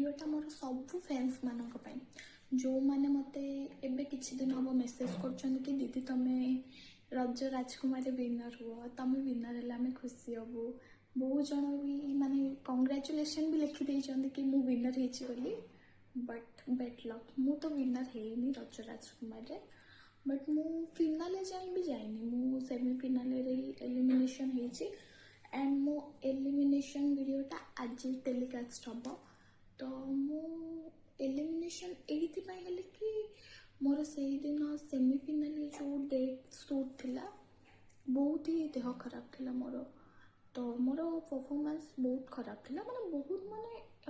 भिडियोटा मोर सब फैंस मानक जो मैंने मत एबे किछि दिन हम मेसेज कर कि दीदी तुम्हें रज राजकुमारी विनर हुआ तुम विनर है आम खुशी हबू बहुत जन भी माने कंग्रेचुलेशन भी लिखिदे कि मु विनर होली बट बेट लक मु तो विनर है रज राजकुमार बट मु फिनाले जाए भी जाइनी मु सेमीफिनाल एलिमिनेशन होती एंड मो एलिमिनेशन वीडियोटा आज टेलीकास्ट हम तो मु एलिमिनेशन एइथिपाई कि मोर से दिन सेमीफिनाल जो डेट शूट थिला बहुत ही देह खराब थिला मोर तो मोर परफॉर्मेंस बहुत खराब थिला माने बहुत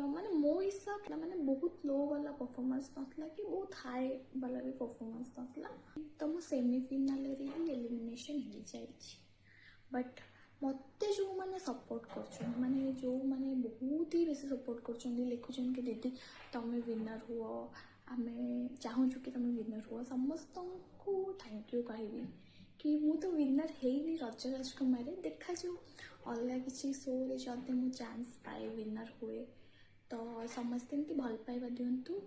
माने मो हिसाब माने बहुत लो वाला परफॉर्मेंस नथला कि बहुत हाई वाला भी परफॉर्मेंस नथला तो मो सेमीफिनाल रे ही एलिमिनेशन हो जाइछि बट मते जो मैंने सपोर्ट कर माने जो मैंने बहुत ही बेसी सपोर्ट कर लिखुन कि दीदी तुम्हें विनर हुआ आम चाहूँ कि तुम विनर हुआ समस्त को थैंक यू कहि कि मु तो विनर है रज राजकुमार देखा जो अलग किसी शो रे जदि मु चांस पाए विनर हुए तो समस्त एमती भल पाइबा दिंतु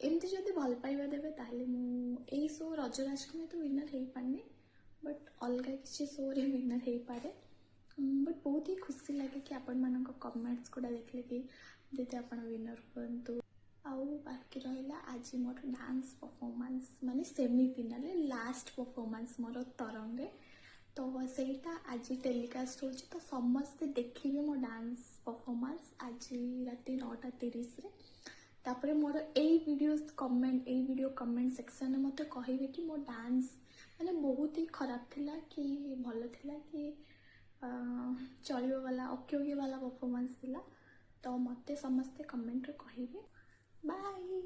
एमती जदि भल पाइबा देवे ताले मु एई शो रज राजकुमार तो विनर हो पारनी बट अलग किसी शो रे विनर हो पारे बट बहुत ही खुशी लगे कि आपण मान कमेंट्स गुड़ा देखले कि दीदी आप विनर हूँ आउ बाकी रहा आज मोर डांस परफॉर्मेंस माने सेमीफिनाल लास्ट परफॉर्मेंस मोर तरंग तो सेटा आज टेलीकास्ट हो तो समस्ते देखिए मो डांस परफॉर्मेंस आज राति 9:30 तापर मोर यही वीडियो कमेंट सेक्शन में मत कहे कि मो डांस माने बहुत ही खराब थिला कि भल थिला कि चलियो वाला ओके वाला परफॉर्मेंस थिला तो मते समस्ते कमेंट रे कहिबे बाय।